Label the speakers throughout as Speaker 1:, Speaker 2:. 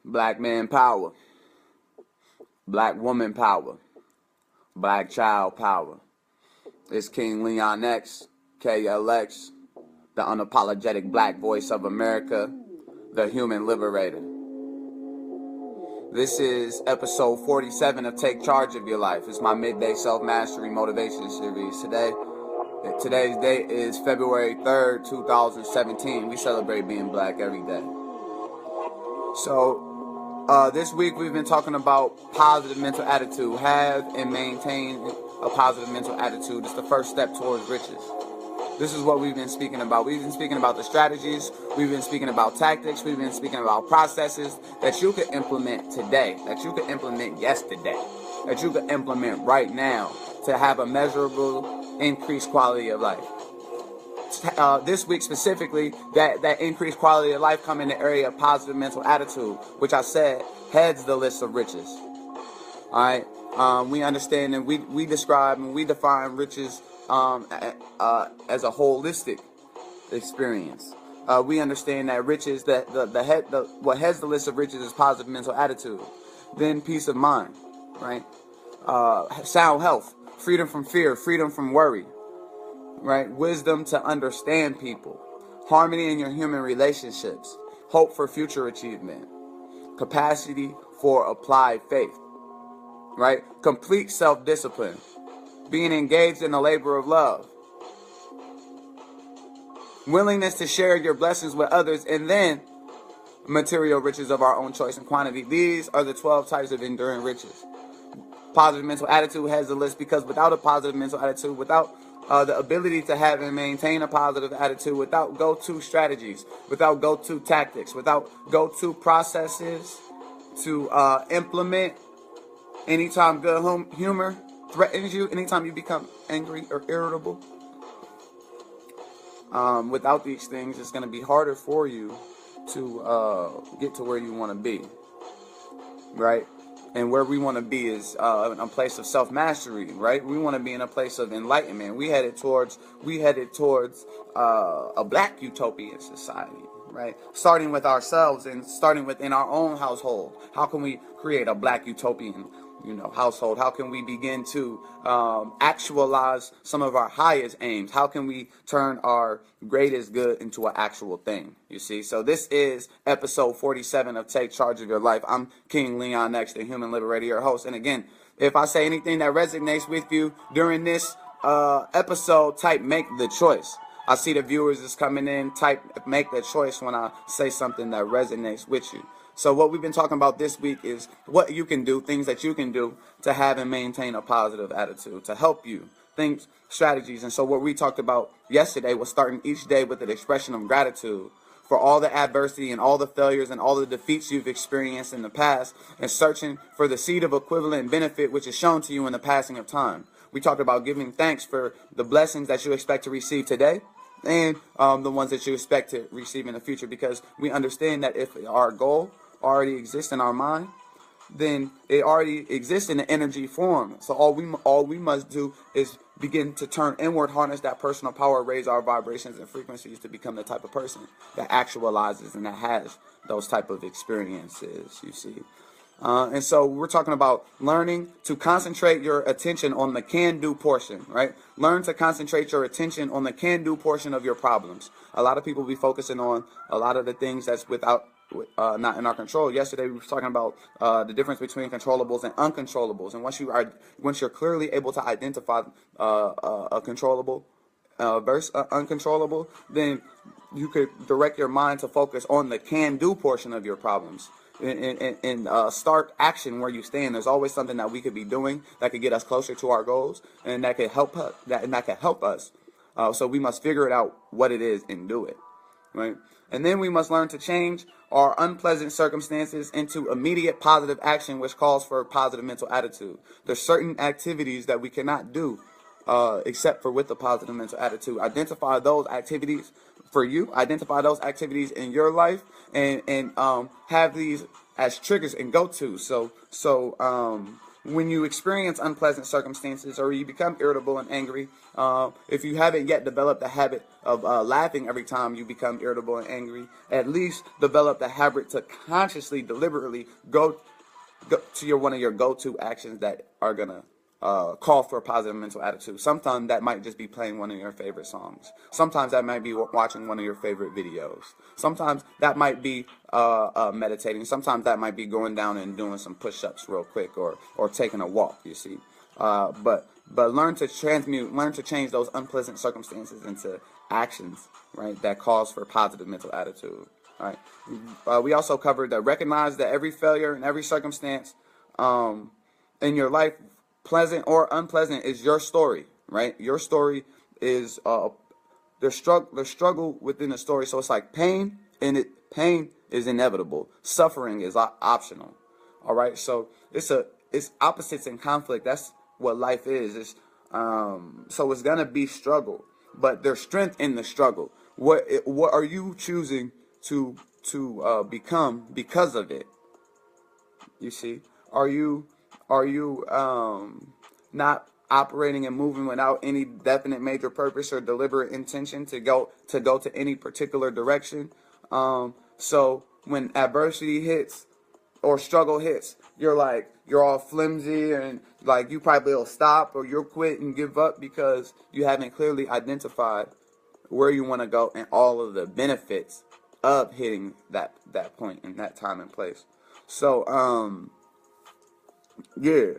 Speaker 1: Black man power, black woman power, black child power. It's King Leon X, KLX, the unapologetic black voice of America, the human liberator. This is episode 47 of Take Charge of Your Life. It's my midday self-mastery motivation series. Today's date is February 3rd, 2017. We celebrate being black every day. So, this week we've been talking about positive mental attitude. Have and maintain a positive mental attitude. It's the first step towards riches. This is what we've been speaking about. We've been speaking about the strategies. We've been speaking about tactics. We've been speaking about processes that you could implement today, that you could implement yesterday, that you could implement right now to have a measurable increased quality of life. This week specifically, that increased quality of life come in the area of positive mental attitude, which I said heads the list of riches. All right, we understand and we describe and we define riches as a holistic experience. We understand that riches, what heads the list of riches is positive mental attitude, then peace of mind, right? Sound health, freedom from fear, freedom from worry. Right? Wisdom to understand people, harmony in your human relationships, hope for future achievement, capacity for applied faith, right? Complete self-discipline, being engaged in the labor of love, willingness to share your blessings with others, and then material riches of our own choice and quantity. These are the 12 types of enduring riches. Positive mental attitude has the list because without a positive mental attitude, without the ability to have and maintain a positive attitude, without go-to strategies, without go-to tactics, without go-to processes to implement anytime good humor threatens you, anytime you become angry or irritable. Without these things, it's going to be harder for you to get to where you want to be, right? And where we want to be is in a place of self-mastery, right? We want to be in a place of enlightenment. We headed towards a black utopian society, right? Starting with ourselves and starting within our own household. How can we create a black utopian, household? How can we begin to actualize some of our highest aims? How can we turn our greatest good into an actual thing? You see, so this is episode 47 of Take Charge of Your Life. I'm King Leon X, the human liberator, your host. And again, if I say anything that resonates with you during this episode, type make the choice. I see the viewers is coming in, type make the choice when I say something that resonates with you. So what we've been talking about this week is what you can do, things that you can do to have and maintain a positive attitude, to help you, things, strategies. And so what we talked about yesterday was starting each day with an expression of gratitude for all the adversity and all the failures and all the defeats you've experienced in the past, and searching for the seed of equivalent benefit which is shown to you in the passing of time. We talked about giving thanks for the blessings that you expect to receive today, and the ones that you expect to receive in the future, because we understand that if our goal already exists in our mind, then it already exists in the energy form. So all we must do is begin to turn inward, harness that personal power, raise our vibrations and frequencies to become the type of person that actualizes and that has those type of experiences, you see. And so we're talking about learning to concentrate your attention on the can-do portion, right? Learn to concentrate your attention on the can-do portion of your problems. A lot of people be focusing on a lot of the things that's not in our control. Yesterday we were talking about the difference between controllables and uncontrollables, and once you're clearly able to identify a controllable versus uncontrollable, then you could direct your mind to focus on the can-do portion of your problems and start action where you stand. There's always something that we could be doing that could get us closer to our goals, and that could help us. So we must figure it out what it is and do it, right? And then we must learn to change our unpleasant circumstances into immediate positive action, which calls for a positive mental attitude. There's certain activities that we cannot do except for with a positive mental attitude. Identify those activities for you. Identify those activities in your life, and have these as triggers and go-tos. So when you experience unpleasant circumstances or you become irritable and angry, if you haven't yet developed the habit of laughing every time you become irritable and angry, at least develop the habit to consciously, deliberately go to one of your go-to actions that are gonna call for a positive mental attitude. Sometimes that might just be playing one of your favorite songs. Sometimes that might be watching one of your favorite videos. Sometimes that might be meditating. Sometimes that might be going down and doing some push-ups real quick, or taking a walk. You see, but learn to change those unpleasant circumstances into actions, right? That cause for positive mental attitude. All right. We also covered that recognize that every failure and every circumstance in your life, pleasant or unpleasant, is your story, right? Your story is the struggle within the story. So it's like pain, and pain is inevitable. Suffering is optional. All right. So it's opposites in conflict. That's what life is. So it's gonna be struggle, but there's strength in the struggle. What are you choosing to become because of it? You see, are you not operating and moving without any definite major purpose or deliberate intention to go to any particular direction? So when adversity hits or struggle hits, you're all flimsy, and like you probably will stop or you'll quit and give up because you haven't clearly identified where you want to go and all of the benefits of hitting that point in that time and place. So yeah,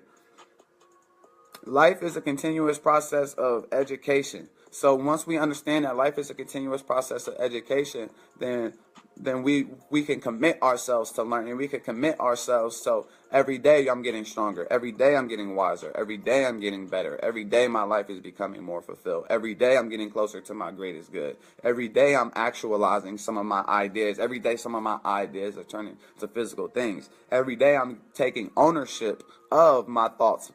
Speaker 1: life is a continuous process of education. So once we understand that life is a continuous process of education, then we can commit ourselves to learning. We can commit ourselves. So every day I'm getting stronger. Every day I'm getting wiser. Every day I'm getting better. Every day my life is becoming more fulfilled. Every day I'm getting closer to my greatest good. Every day I'm actualizing some of my ideas. Every day some of my ideas are turning to physical things. Every day I'm taking ownership of my thoughts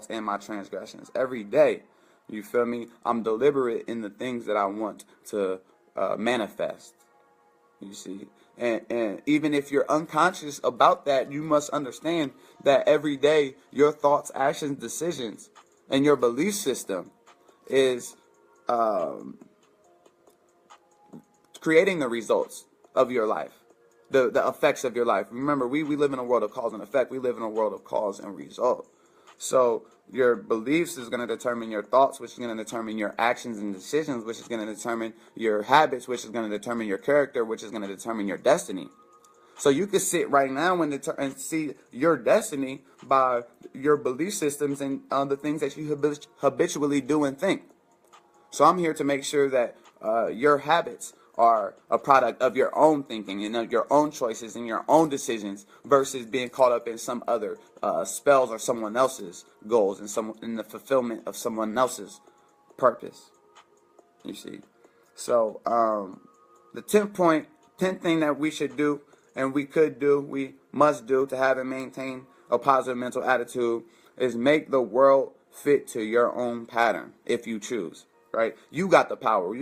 Speaker 1: and my transgressions. Every day, you feel me? I'm deliberate in the things that I want to manifest. You see, and even if you're unconscious about that, you must understand that every day your thoughts, actions, decisions, and your belief system is creating the results of your life, the effects of your life. Remember, we live in a world of cause and effect. We live in a world of cause and result. So your beliefs is going to determine your thoughts, which is going to determine your actions and decisions, which is going to determine your habits, which is going to determine your character, which is going to determine your destiny. So you can sit right now and see your destiny by your belief systems and the things that you habitually do and think. So I'm here to make sure that your habits are a product of your own thinking and of your own choices and your own decisions versus being caught up in some other spells or someone else's goals and in the fulfillment of someone else's purpose. You see? So the 10th thing that we should do and we must do to have and maintain a positive mental attitude is make the world fit to your own pattern if you choose, right? You got the power.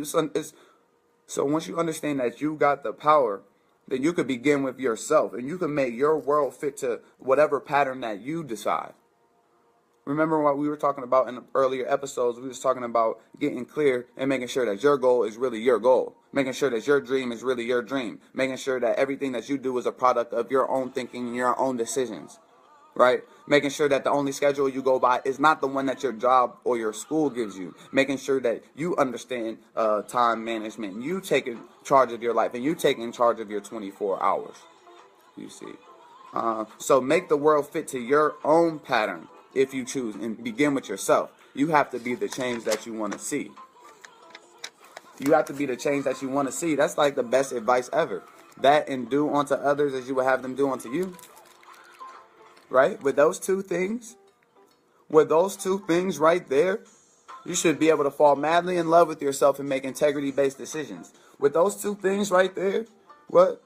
Speaker 1: So once you understand that you got the power, then you could begin with yourself and you can make your world fit to whatever pattern that you decide. Remember what we were talking about in the earlier episodes? We was talking about getting clear and making sure that your goal is really your goal. Making sure that your dream is really your dream. Making sure that everything that you do is a product of your own thinking and your own decisions. Right? Making sure that the only schedule you go by is not the one that your job or your school gives you. Making sure that you understand time management. You taking charge of your life and you taking charge of your 24 hours. You see. So make the world fit to your own pattern if you choose, and begin with yourself. You have to be the change that you want to see. You have to be the change that you want to see. That's like the best advice ever. That and do unto others as you would have them do unto you. Right? With those two things right there, you should be able to fall madly in love with yourself and make integrity-based decisions. With those two things right there, what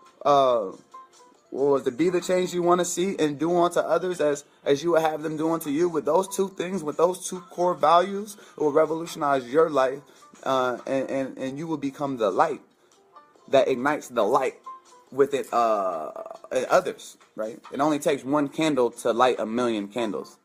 Speaker 1: was to be the change you want to see and do unto others as you would have them do unto you. With those two things, with those two core values, it will revolutionize your life, and you will become the light that ignites the light with it in others, right? It only takes one candle to light a million candles.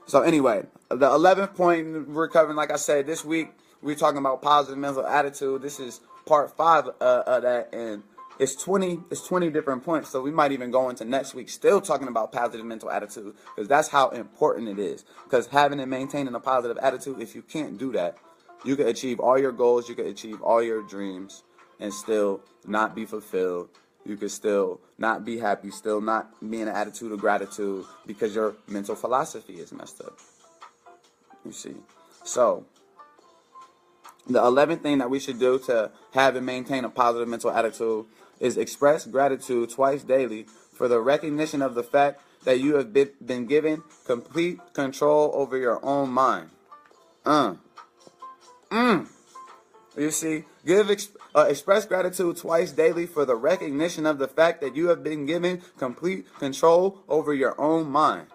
Speaker 1: So anyway, the 11th point we're covering, like I said, this week we're talking about positive mental attitude. This is part 5 of that, and it's 20 different points. So we might even go into next week still talking about positive mental attitude, because that's how important it is. Because having and maintaining a positive attitude, if you can't do that, you can achieve all your goals, you can achieve all your dreams, and still not be fulfilled. You can still not be happy, still not be in an attitude of gratitude, because your mental philosophy is messed up. You see. So, the 11th thing that we should do to have and maintain a positive mental attitude is express gratitude twice daily for the recognition of the fact that you have been given complete control over your own mind. You see, express gratitude twice daily for the recognition of the fact that you have been given complete control over your own mind.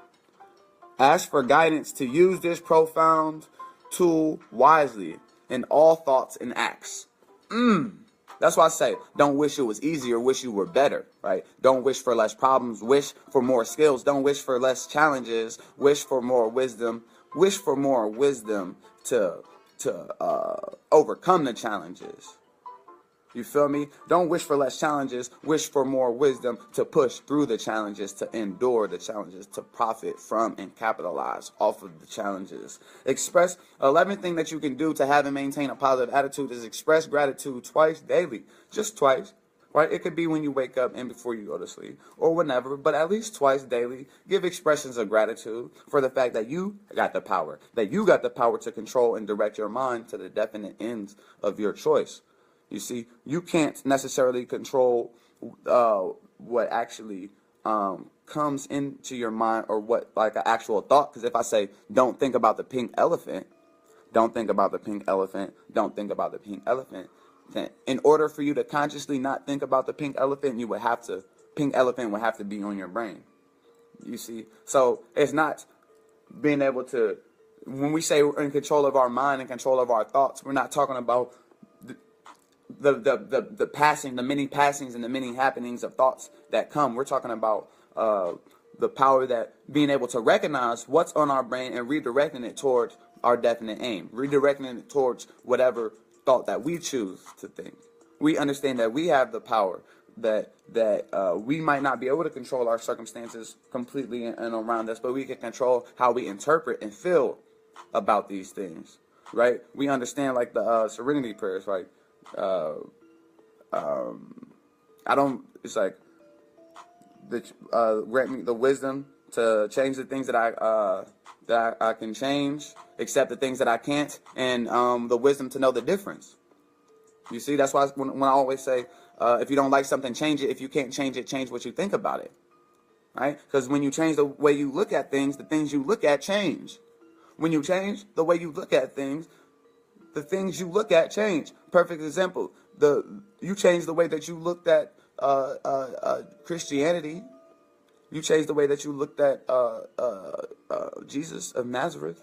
Speaker 1: Ask for guidance to use this profound tool wisely in all thoughts and acts. That's why I say, don't wish it was easier, wish you were better, right? Don't wish for less problems, wish for more skills. Don't wish for less challenges, wish for more wisdom. Wish for more wisdom to overcome the challenges. You feel me? Don't wish for less challenges. Wish for more wisdom to push through the challenges, to endure the challenges, to profit from and capitalize off of the challenges. 11th thing that you can do to have and maintain a positive attitude is express gratitude twice daily. Just twice. Right? It could be when you wake up and before you go to sleep, or whenever, but at least twice daily. Give expressions of gratitude for the fact that you got the power, to control and direct your mind to the definite ends of your choice. You see, you can't necessarily control what actually comes into your mind, or what, like, an actual thought. Because if I say, don't think about the pink elephant, don't think about the pink elephant, don't think about the pink elephant, then in order for you to consciously not think about the pink elephant, pink elephant would have to be on your brain. You see? So it's not being able to, when we say we're in control of our mind and control of our thoughts, we're not talking about the passing, the many passings and the many happenings of thoughts that come. We're talking about the power, that being able to recognize what's on our brain and redirecting it towards our definite aim, redirecting it towards whatever thought that we choose to think. We understand that we have the power, that we might not be able to control our circumstances completely and around us, but we can control how we interpret and feel about these things, right? We understand, like, the serenity prayers, right? It's like, grant me the wisdom to change the things that I can change, accept the things that I can't, and the wisdom to know the difference. You see, that's why when I always say, if you don't like something, change it. If you can't change it, change what you think about it, right? Because when you change the way you look at things, the things you look at change. When you change the way you look at things, the things you look at change. Perfect example. You change the way that you looked at Christianity. You change the way that you looked at Jesus of Nazareth.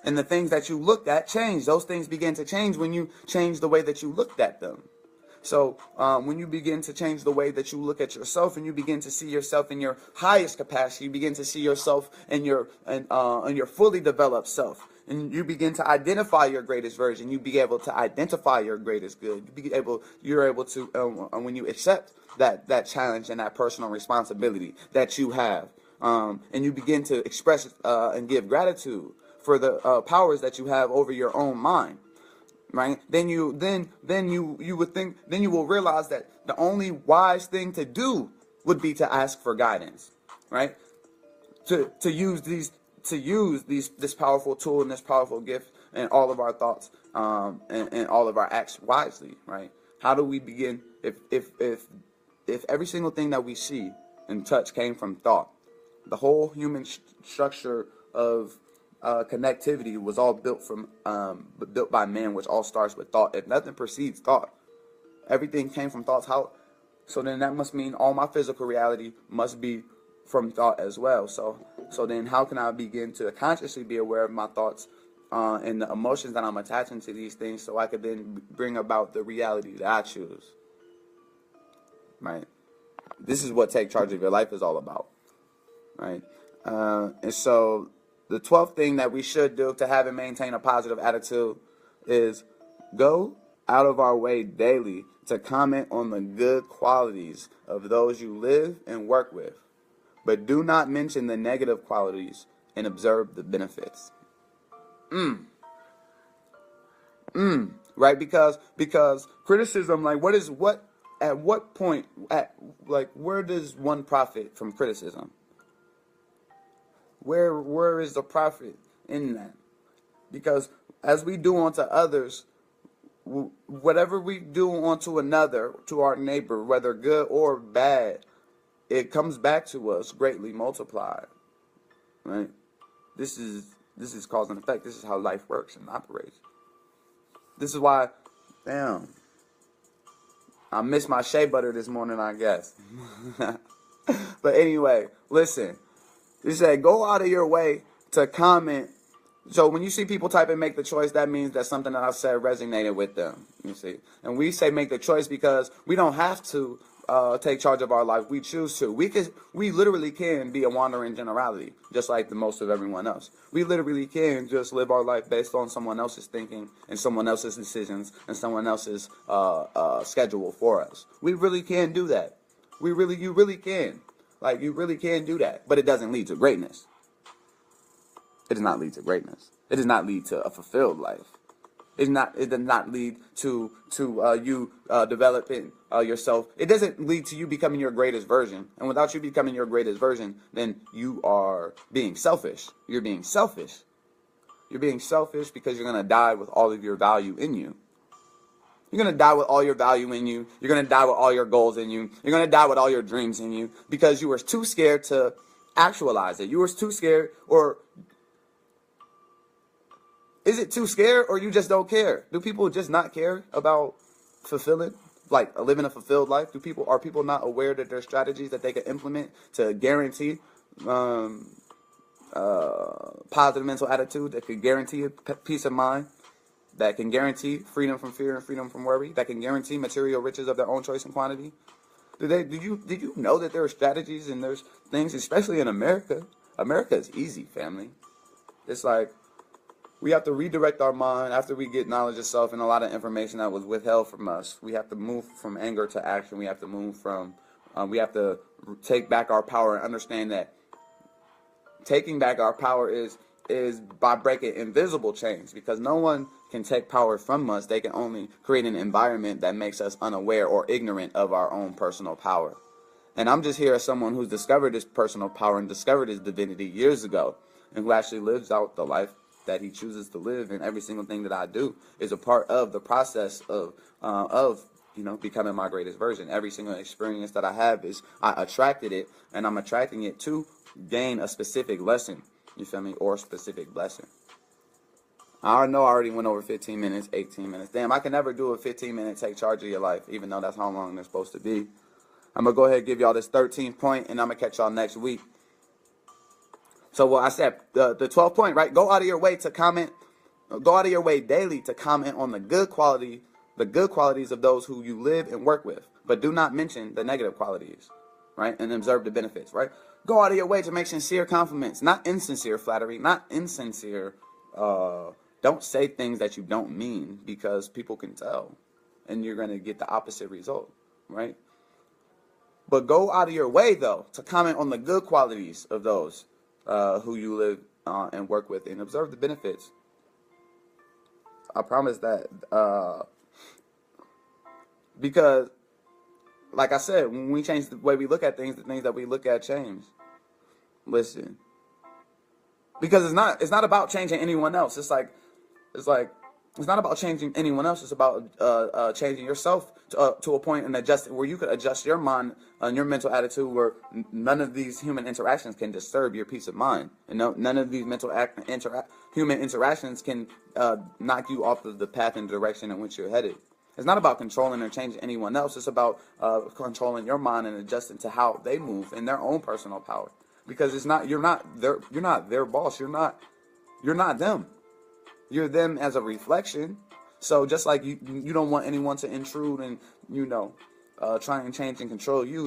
Speaker 1: And the things that you looked at change. Those things begin to change when you change the way that you looked at them. So when you begin to change the way that you look at yourself, and you begin to see yourself in your highest capacity, you begin to see yourself in your fully developed self. And you begin to identify your greatest version. You be able to identify your greatest good. You're able to, when you accept that challenge and that personal responsibility that you have, and you begin to express and give gratitude for the powers that you have over your own mind, right? Then you will realize that the only wise thing to do would be to ask for guidance, right? To use this powerful tool and this powerful gift in all of our thoughts, and all of our acts wisely, right? How do we begin? If every single thing that we see and touch came from thought, the whole human structure of connectivity was all built by man, which all starts with thought. If nothing precedes thought, everything came from thoughts. So then that must mean all my physical reality must be from thought as well. So then how can I begin to consciously be aware of my thoughts and the emotions that I'm attaching to these things, so I could then bring about the reality that I choose, right? This is what Take Charge of Your Life is all about, right? And so The 12th thing that we should do to have and maintain a positive attitude is go out of our way daily to comment on the good qualities of those you live and work with, but do not mention the negative qualities and observe the benefits. Right? Because criticism, like, at what point, where does one profit from criticism? Where is the profit in that? Because as we do unto others, whatever we do unto another, to our neighbor, whether good or bad, it comes back to us greatly multiplied. Right? This is cause and effect. This is how life works and operates. This is why, damn, I missed my shea butter this morning, I guess. But anyway, listen. You said go out of your way to comment. So when you see people type and make the choice, that means that something that I've said resonated with them. You see, and we say make the choice because we don't have to take charge of our life. We choose to. We literally can be a wandering generality, just like the most of everyone else. We literally can just live our life based on someone else's thinking and someone else's decisions and someone else's schedule for us. We really can do that. You really can. Like, you really can do that. But it doesn't lead to greatness. It does not lead to greatness. It does not lead to a fulfilled life. It does not lead to you developing yourself. It doesn't lead to you becoming your greatest version. And without you becoming your greatest version, then you are being selfish. You're being selfish. You're being selfish because you're going to die with all of your value in you. You're going to die with all your value in you. You're going to die with all your goals in you. You're going to die with all your dreams in you because you were too scared to actualize it. You were too scared, or is it too scared, or you just don't care? Do people just not care about fulfilling, like living a fulfilled life? Are people not aware that there's strategies that they can implement to guarantee positive mental attitude, that could guarantee peace of mind, that can guarantee freedom from fear and freedom from worry, that can guarantee material riches of their own choice and quantity? Did you know that there are strategies and there's things, especially in America? America is easy, family. It's like we have to redirect our mind after we get knowledge of self and a lot of information that was withheld from us. We have to move from anger to action. We have to move from, we have to take back our power and understand that taking back our power is by breaking invisible chains, because no one can take power from us. They can only create an environment that makes us unaware or ignorant of our own personal power. And I'm just here as someone who's discovered his personal power and discovered his divinity years ago, and who actually lives out the life that he chooses to live. And every single thing that I do is a part of the process of becoming my greatest version. Every single experience that I have I attracted it, and I'm attracting it to gain a specific lesson. You feel me? Or a specific blessing. I know I already went over 15 minutes, 18 minutes. Damn, I can never do a 15-minute take charge of your life, even though that's how long they're supposed to be. I'm going to go ahead and give y'all this 13th point, and I'm going to catch y'all next week. So, well, I said the 12th point, right? Go out of your way daily to comment on the good qualities of those who you live and work with, but do not mention the negative qualities, right? And observe the benefits, right? Go out of your way to make sincere compliments, not insincere flattery, not insincere. Don't say things that you don't mean, because people can tell, and you're going to get the opposite result, right? But go out of your way, though, to comment on the good qualities of those who you live and work with, and observe the benefits. I promise that, because, like I said, when we change the way we look at things, the things that we look at change. Listen, because it's not about changing anyone else. It's not about changing anyone else. It's about changing yourself to a point and where you could adjust your mind and your mental attitude, where none of these human interactions can disturb your peace of mind, and none of these human interactions can knock you off of the path and direction in which you're headed. It's not about controlling or changing anyone else. It's about controlling your mind and adjusting to how they move in their own personal power. Because you're not their boss. You're not them. You're them as a reflection. So just like you don't want anyone to intrude and try and change and control you.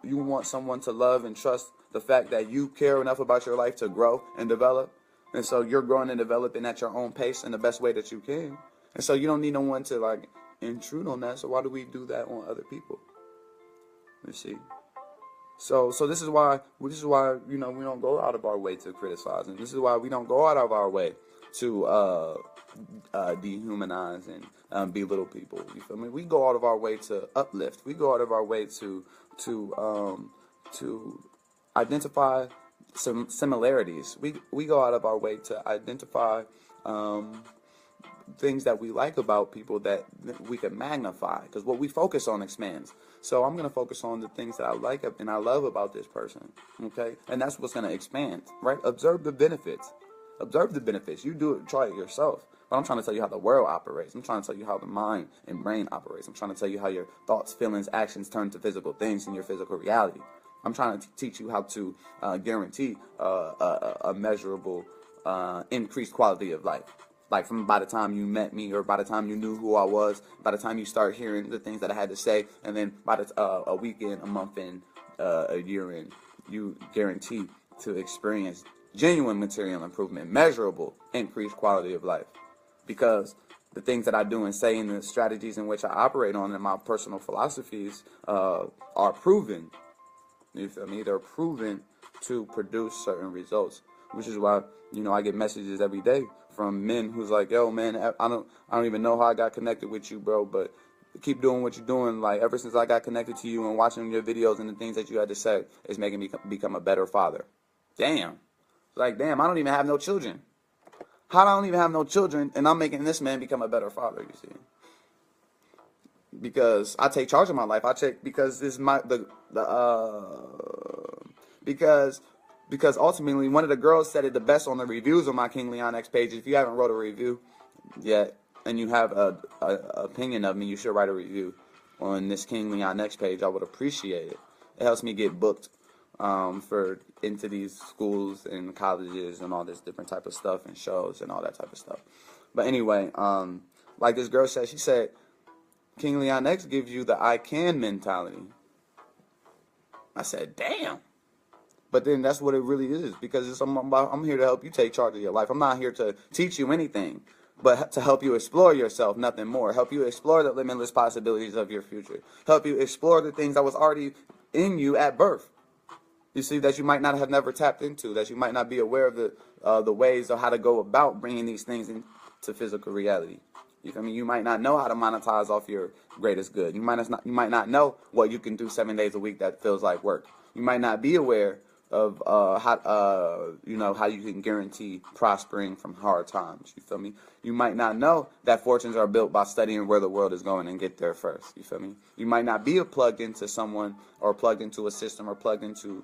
Speaker 1: You want someone to love and trust the fact that you care enough about your life to grow and develop. And so you're growing and developing at your own pace in the best way that you can. And so you don't need no one to like intrude on that. So why do we do that on other people? You see. So this is why we don't go out of our way to criticize, and this is why we don't go out of our way to dehumanize and belittle people. You feel me? We go out of our way to uplift. We go out of our way to identify some similarities. We go out of our way to identify things that we like about people that we can magnify, because what we focus on expands. So I'm going to focus on the things that I like and I love about this person, okay? And that's what's going to expand, right? Observe the benefits. Observe the benefits. You do it, try it yourself. But I'm trying to tell you how the world operates. I'm trying to tell you how the mind and brain operates. I'm trying to tell you how your thoughts, feelings, actions turn to physical things in your physical reality. I'm trying to teach you how to guarantee a measurable increased quality of life. Like from by the time you met me, or by the time you knew who I was, by the time you start hearing the things that I had to say, and then by a week in, a month in, a year in, you guarantee to experience genuine material improvement, measurable increased quality of life. Because the things that I do and say and the strategies in which I operate on in my personal philosophies are proven. You feel me? They're proven to produce certain results, which is why, I get messages every day from men who's like, yo, man, I don't even know how I got connected with you, bro, but keep doing what you're doing. Like, ever since I got connected to you and watching your videos and the things that you had to say, it's making me become a better father. Damn. Like, damn, I don't even have no children. How do I don't even have no children, and I'm making this man become a better father, you see? Because I take charge of my life. Because this is because ultimately one of the girls said it the best on the reviews on my King Leon X page. If you haven't wrote a review yet and you have a opinion of me, you should write a review on this King Leon X page. I would appreciate it. It helps me get booked into these schools and colleges and all this different type of stuff and shows and all that type of stuff. But anyway, like this girl said, she said, King Leon X gives you the I can mentality. I said, damn. But then that's what it really is, because I'm here to help you take charge of your life. I'm not here to teach you anything, but to help you explore yourself, nothing more. Help you explore the limitless possibilities of your future. Help you explore the things that was already in you at birth. You see, that you might not have never tapped into, that you might not be aware of the ways of how to go about bringing these things into physical reality. You feel me? You might not know how to monetize off your greatest good. You might not know what you can do 7 days a week that feels like work. You might not be aware of how you can guarantee prospering from hard times. You feel me? You might not know that fortunes are built by studying where the world is going and get there first. You feel me? You might not be plugged into someone, or plugged into a system, or plugged into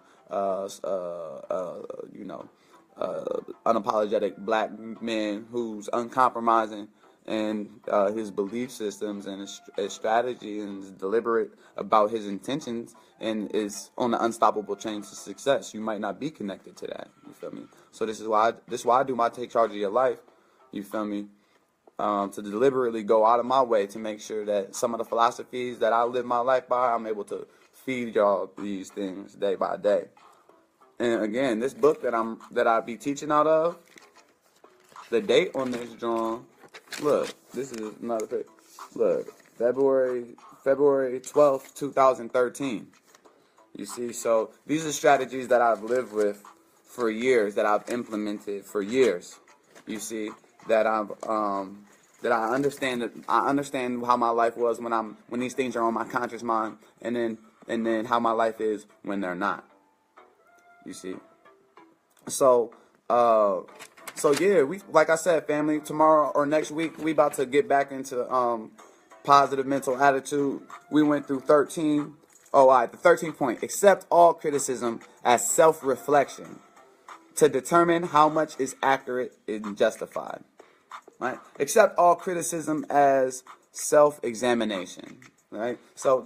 Speaker 1: unapologetic black man who's uncompromising and his belief systems and his strategy, and is deliberate about his intentions, and is on the unstoppable chain to success. You might not be connected to that. You feel me? So this is why I do my take charge of your life. You feel me? To deliberately go out of my way to make sure that some of the philosophies that I live my life by, I'm able to feed y'all these things day by day. And again, this book that I be teaching out of, the date on this drawing. Look, this is another pic. Look, February 12th, 2013. You see, so these are strategies that I've lived with for years, that I've implemented for years. You see, that I understand how my life was when these things are on my conscious mind, and then how my life is when they're not. You see, so yeah, we, like I said, family, tomorrow or next week, we about to get back into positive mental attitude. We went through 13. Oh, all right, the 13th point: accept all criticism as self-reflection to determine how much is accurate and justified. Right? Accept all criticism as self-examination. Right? So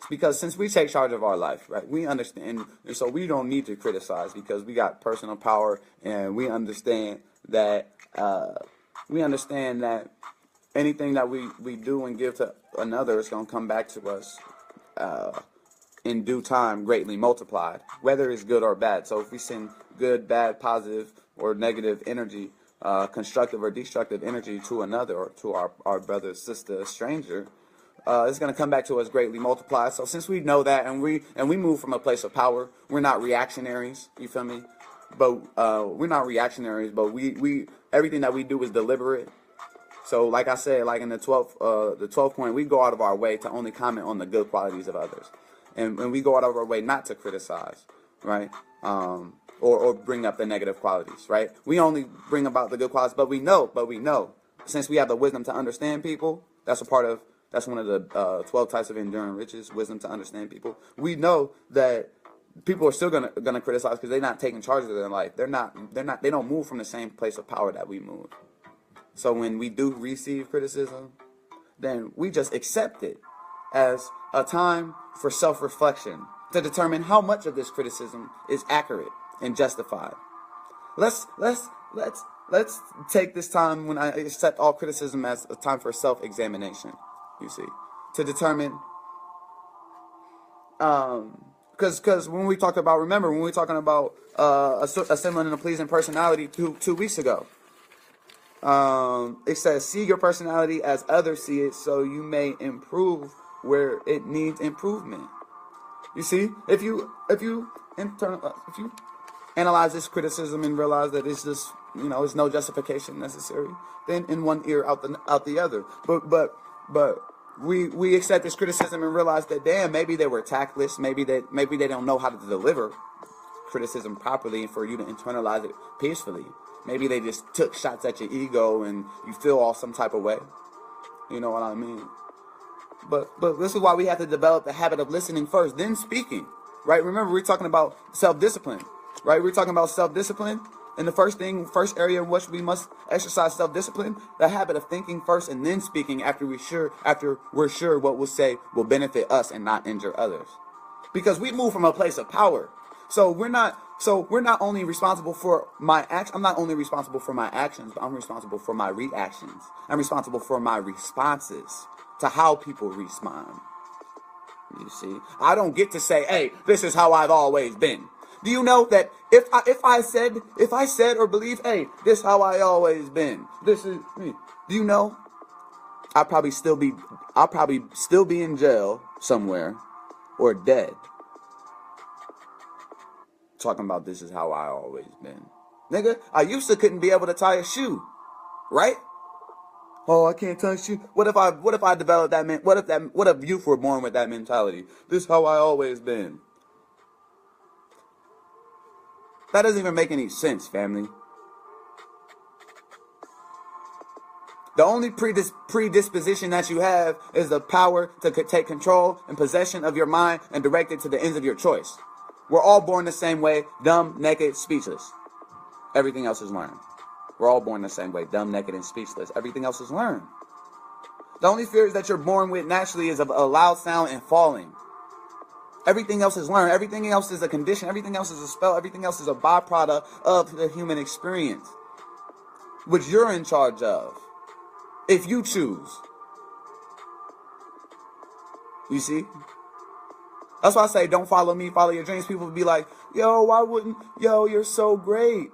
Speaker 1: because since we take charge of our life, right, we understand, and so we don't need to criticize, because we got personal power, and we understand that anything that we do and give to another is going to come back to us in due time, greatly multiplied, whether it's good or bad. So if we send good, bad, positive, or negative energy, constructive or destructive energy to another, or to our brother, sister, stranger, it's going to come back to us greatly multiplied. So since we know that, and we move from a place of power, we're not reactionaries. You feel me? But we're not reactionaries. But we everything that we do is deliberate. So like I said, like in the 12th point, we go out of our way to only comment on the good qualities of others, and we go out of our way not to criticize, right? Or bring up the negative qualities, right? We only bring about the good qualities, but we know, since we have the wisdom to understand people, that's one of the 12 types of enduring riches, wisdom to understand people. We know that people are still gonna criticize because they're not taking charge of their life. They don't move from the same place of power that we move. So when we do receive criticism, then we just accept it as a time for self-reflection to determine how much of this criticism is accurate and justified. Let's take this time when I accept all criticism as a time for self-examination, you see, to determine, because when we talked about, remember, when we were talking about assembling a pleasing personality two weeks ago, it says, see your personality as others see it so you may improve where it needs improvement. You see, if you analyze this criticism and realize that it's just, it's no justification necessary, then in one ear out the other. But we accept this criticism and realize that, damn, maybe they were tactless, maybe they don't know how to deliver criticism properly for you to internalize it peacefully. Maybe they just took shots at your ego and you feel all some type of way. You know what I mean? But this is why we have to develop the habit of listening first, then speaking. Right? Remember, we're talking about self-discipline. Right? We're talking about self-discipline. And the first area in which we must exercise self-discipline, the habit of thinking first and then speaking after we're sure what we'll say will benefit us and not injure others. Because we move from a place of power. So we're not only responsible for my actions. I'm not only responsible for my actions, but I'm responsible for my reactions. I'm responsible for my responses to how people respond. You see, I don't get to say, "Hey, this is how I've always been." Do you know that if I said or believe, "Hey, this is how I always been. This is me." Do you know? I'll probably still be in jail somewhere or dead. Talking about this is how I always been. Nigga, I used to couldn't be able to tie a shoe. Right? Oh, I can't tie a shoe. What if I developed that what if youth were born with that mentality? This is how I always been. That doesn't even make any sense, family. The only predisposition that you have is the power to take control and possession of your mind and direct it to the ends of your choice. We're all born the same way, dumb, naked, speechless. Everything else is learned. We're all born the same way, dumb, naked, and speechless. Everything else is learned. The only fears that you're born with naturally is of a loud sound and falling. Everything else is learned. Everything else is a condition. Everything else is a spell. Everything else is a byproduct of the human experience, which you're in charge of, if you choose. You see? That's why I say, don't follow me, follow your dreams. People will be like, you're so great.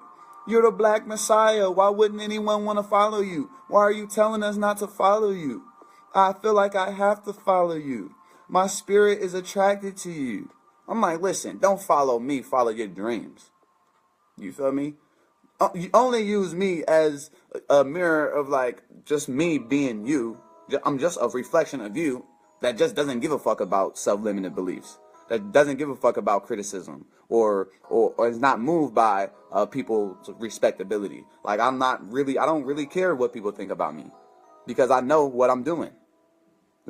Speaker 1: You're the Black Messiah. Why wouldn't anyone want to follow you? Why are you telling us not to follow you? I feel like I have to follow you. My spirit is attracted to you. I'm like, listen, don't follow me, follow your dreams. You feel me? You only use me as a mirror of like just me being you. I'm just a reflection of you that just doesn't give a fuck about self-limited beliefs. That doesn't give a fuck about criticism or is not moved by people's respectability. Like I don't really care what people think about me because I know what I'm doing.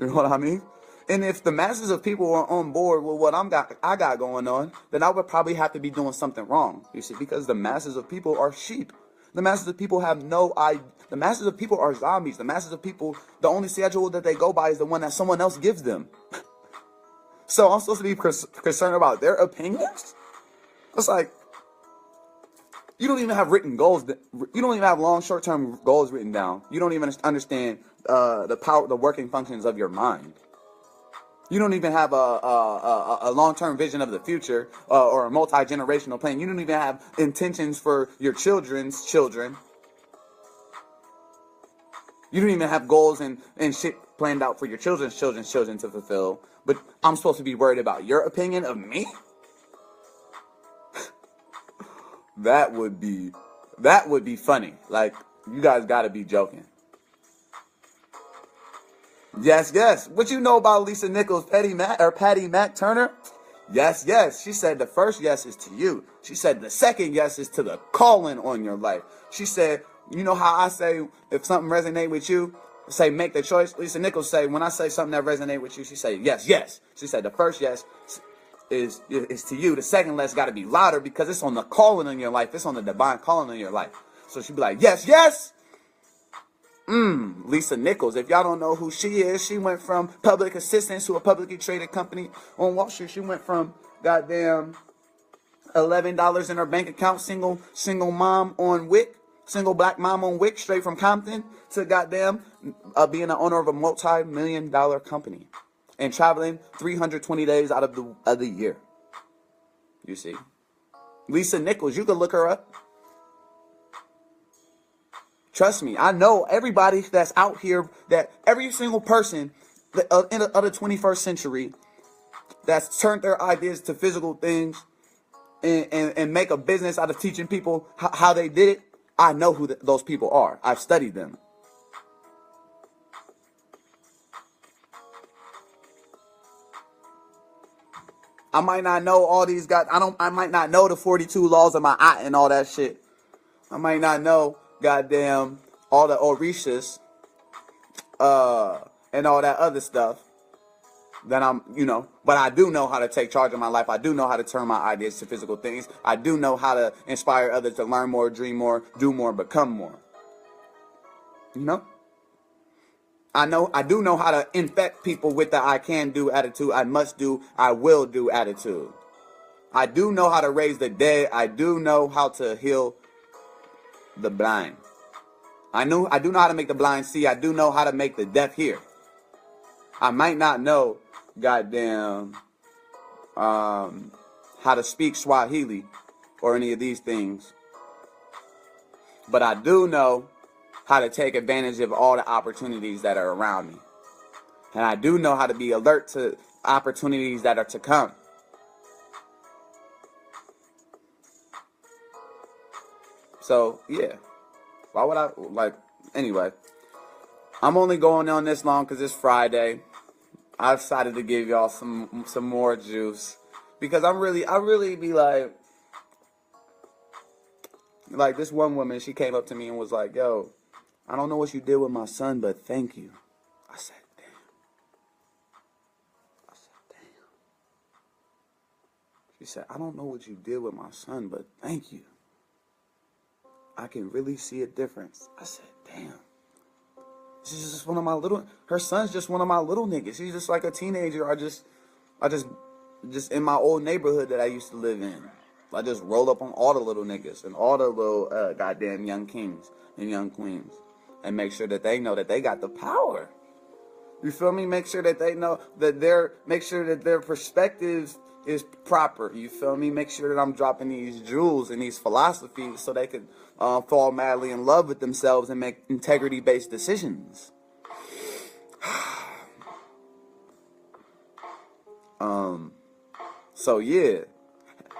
Speaker 1: You know what I mean? And if the masses of people are on board with what I got going on, then I would probably have to be doing something wrong. You see, because the masses of people are sheep. The masses of people have no idea. The masses of people are zombies. The masses of people, the only schedule that they go by is the one that someone else gives them. So I'm supposed to be concerned about their opinions? It's like, you don't even have written goals. You don't even have long, short-term goals written down. You don't even understand the working functions of your mind. You don't even have a long-term vision of the future or a multi-generational plan. You don't even have intentions for your children's children. You don't even have goals and shit planned out for your children's children to fulfill. But I'm supposed to be worried about your opinion of me? That would be funny. Like, you guys gotta be joking. Yes, yes. What you know about Lisa Nichols, Patty Mac Turner? Yes, yes. She said the first yes is to you. She said the second yes is to the calling on your life. She said, you know how I say if something resonate with you, say make the choice. Lisa Nichols say when I say something that resonate with you, she say yes, yes. She said the first yes is to you. The second yes got to be louder because it's on the calling on your life. It's on the divine calling on your life. So she'd be like, yes, yes. Lisa Nichols. If y'all don't know who she is, she went from public assistant to a publicly traded company on Wall Street. She went from goddamn $11 in her bank account, single mom on Wick, single black mom on Wick, straight from Compton, to goddamn being the owner of a multi-million-dollar company and traveling 320 days out of the year. You see, Lisa Nichols. You can look her up. Trust me, I know everybody that's out here, that every single person in the 21st century that's turned their ideas to physical things and make a business out of teaching people how they did it. I know who those people are. I've studied them. I might not know all these guys. I might not know the 42 laws of my eye and all that shit. I might not know goddamn all the Orishas and all that other stuff that but I do know how to take charge of my life. I do know how to turn my ideas to physical things. I do know how to inspire others to learn more, dream more, do more, become more. I do know how to infect people with the I can do attitude, I must do, I will do attitude. I do know how to raise the dead. I do know how to heal the blind. I do know how to make the blind see. I do know how to make the deaf hear. I might not know goddamn how to speak Swahili or any of these things, but I do know how to take advantage of all the opportunities that are around me. And I do know how to be alert to opportunities that are to come. So, yeah. Why would anyway, I'm only going on this long because it's Friday. I decided to give y'all some more juice because I really be like this one woman, she came up to me and was like, yo, I don't know what you did with my son, but thank you. I said, damn. She said, I don't know what you did with my son, but thank you. I can really see a difference. I said, damn. She's just one of my her son's just one of my little niggas. He's just like a teenager. I just in my old neighborhood that I used to live in. I just roll up on all the little niggas and all the little goddamn young kings and young queens and make sure that they know that they got the power. You feel me? Make sure that they know that their perspective is proper. You feel me? Make sure that I'm dropping these jewels and these philosophies so they can fall madly in love with themselves and make integrity-based decisions. So yeah,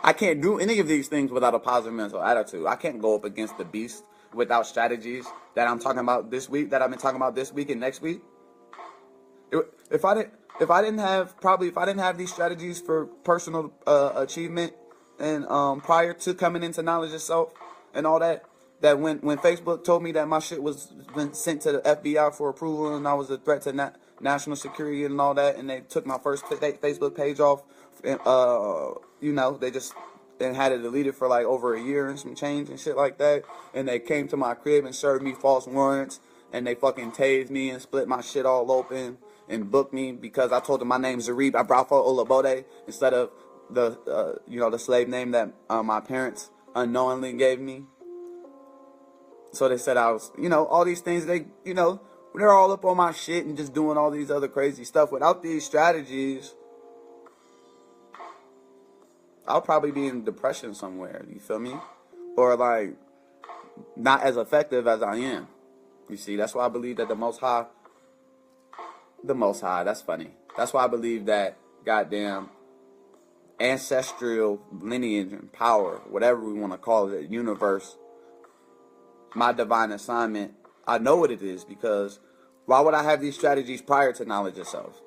Speaker 1: I can't do any of these things without a positive mental attitude. I can't go up against the beast without strategies that I'm talking about this week, that I've been talking about this week and next week. If I didn't have these strategies for personal achievement and prior to coming into knowledge of self and all that when Facebook told me that my shit was been sent to the FBI for approval and I was a threat to national security and all that, and they took my first Facebook page off, and they just had it deleted for like over a year and some change and shit like that, and they came to my crib and served me false warrants, and they fucking tased me and split my shit all open and booked me because I told them my name's Zarib Abrafo Olabode instead of the slave name that my parents unknowingly gave me. So they said I was, all these things, they, They're all up on my shit and just doing all these other crazy stuff. Without these strategies, I'll probably be in depression somewhere. You feel me? Or like not as effective as I am. You see, that's why I believe that the Most High, that's funny. That's why I believe that goddamn ancestral lineage and power, whatever we want to call it, universe, my divine assignment, I know what it is, because why would I have these strategies prior to knowledge of self?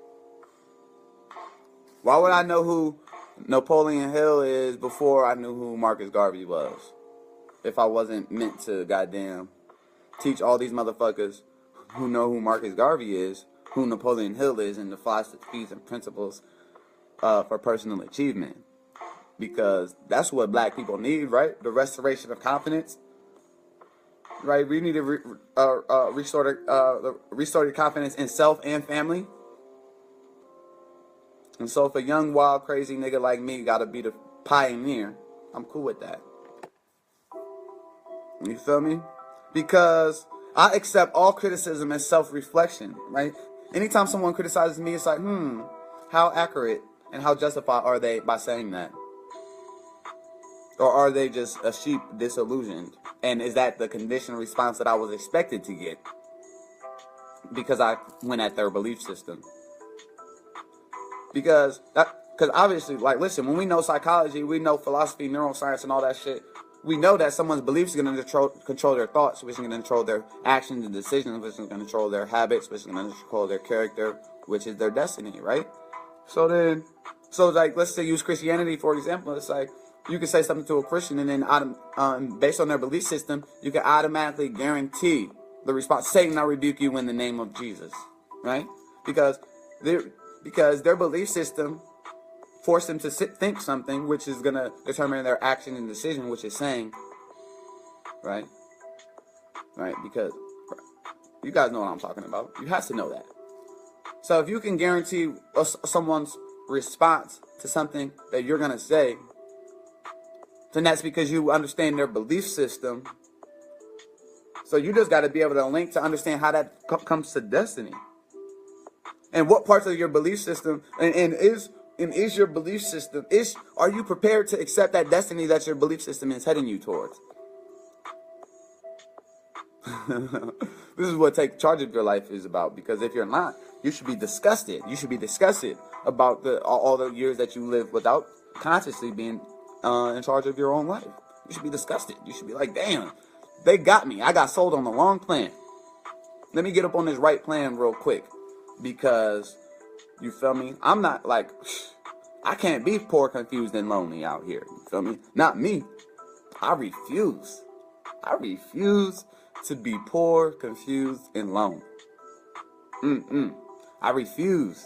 Speaker 1: Why would I know who Napoleon Hill is before I knew who Marcus Garvey was? If I wasn't meant to goddamn teach all these motherfuckers who know who Marcus Garvey is, who Napoleon Hill is, and the philosophies and principles for personal achievement. Because that's what black people need, right? The restoration of confidence. Right? We need to restore your confidence in self and family. And so if a young, wild, crazy nigga like me gotta be the pioneer, I'm cool with that. You feel me? Because I accept all criticism as self-reflection, right? Anytime someone criticizes me, it's like, how accurate and how justified are they by saying that? Or are they just a sheep disillusioned? And is that the conditioned response that I was expected to get? Because I went at their belief system. Because obviously, like, listen, when we know psychology, we know philosophy, neuroscience, and all that shit, we know that someone's beliefs are going to control their thoughts, which is going to control their actions and decisions, which is going to control their habits, which is going to control their character, which is their destiny, right? So like, let's say use Christianity, for example. It's like, you can say something to a Christian, and then based on their belief system, you can automatically guarantee the response, Satan, I rebuke you in the name of Jesus, right? Because their belief system forced them to think something, which is going to determine their action and decision, which is saying, right? Right? Because you guys know what I'm talking about. You have to know that. So if you can guarantee someone's response to something that you're going to say, then that's because you understand their belief system. So you just got to be able to link to understand how that comes to destiny. And what parts of your belief system, and is your belief system, are you prepared to accept that destiny that your belief system is heading you towards? This is what take charge of your life is about. Because if you're not, you should be disgusted. You should be disgusted about all the years that you live without consciously being in charge of your own life. You should be disgusted. You should be like, damn, they got me. I got sold on the wrong plan. Let me get up on this right plan real quick. Because, you feel me? I'm not like, I can't be poor, confused, and lonely out here. You feel me? Not me. I refuse. I refuse to be poor, confused, and lonely. I refuse.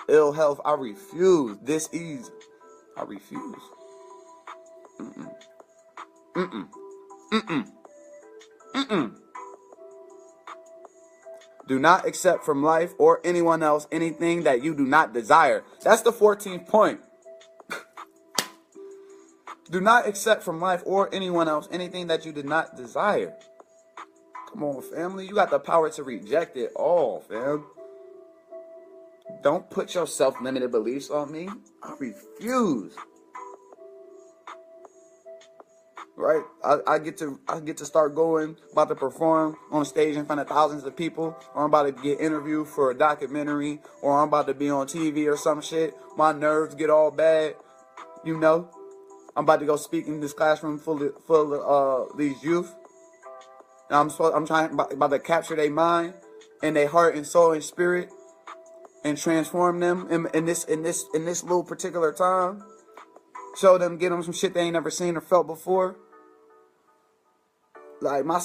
Speaker 1: Ill health, I refuse. Dis-ease, I refuse. Do not accept from life or anyone else anything that you do not desire. That's the 14th point. Do not accept from life or anyone else anything that you do not desire. Come on, family. You got the power to reject it all, fam. Don't put your self-limited beliefs on me. I refuse. Right? I get to start going, about to perform on stage in front of thousands of people, or I'm about to get interviewed for a documentary, or I'm about to be on TV or some shit. My nerves get all bad, you know. I'm about to go speak in this classroom full of these youth. And I'm about to capture their mind and their heart and soul and spirit, and transform them in this little particular time. Show them, get them some shit they ain't never seen or felt before. Like, my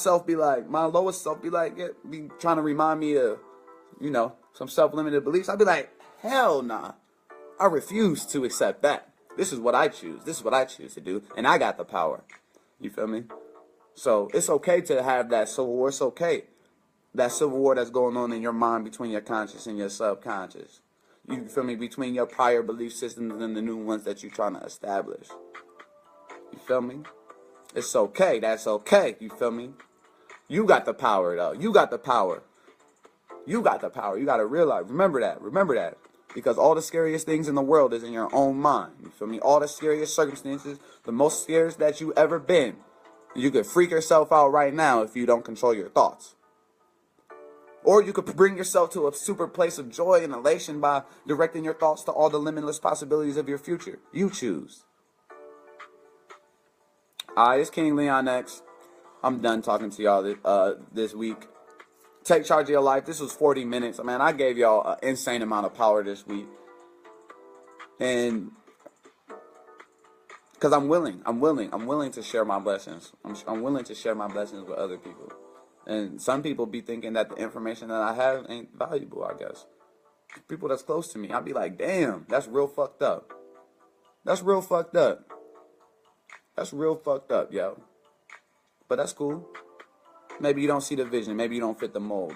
Speaker 1: lowest self be like, be trying to remind me of, you know, some self-limited beliefs. I'd be like, hell nah. I refuse to accept that. This is what I choose. This is what I choose to do. And I got the power. You feel me? So it's okay to have that civil war. It's okay. That civil war that's going on in your mind between your conscious and your subconscious. You feel me? Between your prior belief systems and the new ones that you're trying to establish. You feel me? It's okay. That's okay. You feel me? You got the power, though. You got the power. You got the power. You got to realize. Remember that. Remember that. Because all the scariest things in the world is in your own mind. You feel me? All the scariest circumstances, the most scared that you ever been. You could freak yourself out right now if you don't control your thoughts. Or you could bring yourself to a super place of joy and elation by directing your thoughts to all the limitless possibilities of your future. You choose. Alright, it's King Leon X. I'm done talking to y'all this week. Take charge of your life. This was 40 minutes. Man, I gave y'all an insane amount of power this week. And because I'm willing to share my blessings. I'm willing to share my blessings with other people. And some people be thinking that the information that I have ain't valuable, I guess. People that's close to me, I'll be like, damn, that's real fucked up. That's real fucked up. That's real fucked up, yo. But that's cool. Maybe you don't see the vision. Maybe you don't fit the mold.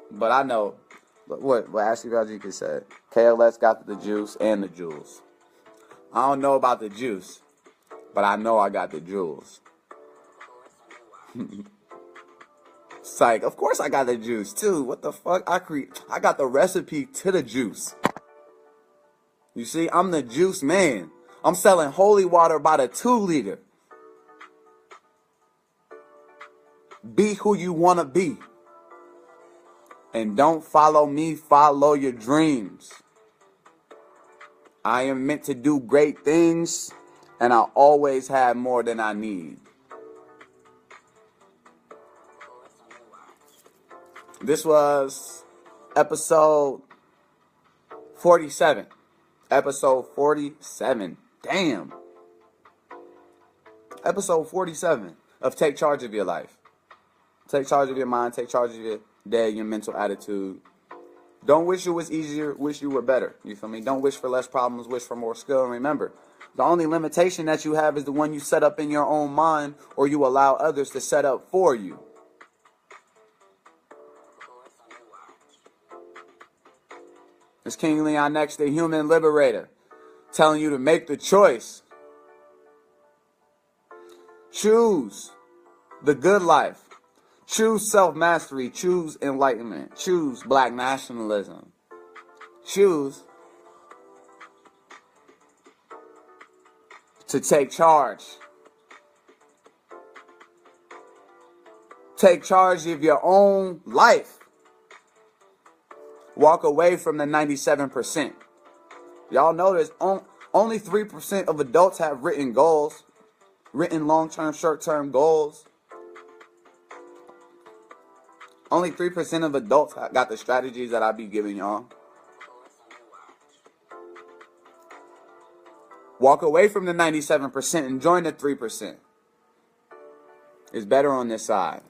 Speaker 1: But I know what Ashley Rodriguez said. KLS got the juice and the jewels. I don't know about the juice, but I know I got the jewels. Psych. Of course I got the juice too. What the fuck? I got the recipe to the juice. You see, I'm the juice man. I'm selling holy water by the 2-liter. Be who you want to be. And don't follow me, follow your dreams. I am meant to do great things, and I always have more than I need. This was episode 47. Episode 47. Damn. Episode 47 of Take Charge of Your Life. Take charge of your mind. Take charge of your day, your mental attitude. Don't wish it was easier. Wish you were better. You feel me? Don't wish for less problems. Wish for more skill. And remember, the only limitation that you have is the one you set up in your own mind, or you allow others to set up for you. It's King Leon X, the human liberator, telling you to make the choice. Choose the good life. Choose self-mastery. Choose enlightenment. Choose black nationalism. Choose to take charge. Take charge of your own life. Walk away from the 97%. Y'all notice only 3% of adults have written goals. Written long-term, short-term goals. Only 3% of adults got the strategies that I be giving y'all. Walk away from the 97% and join the 3%. It's better on this side.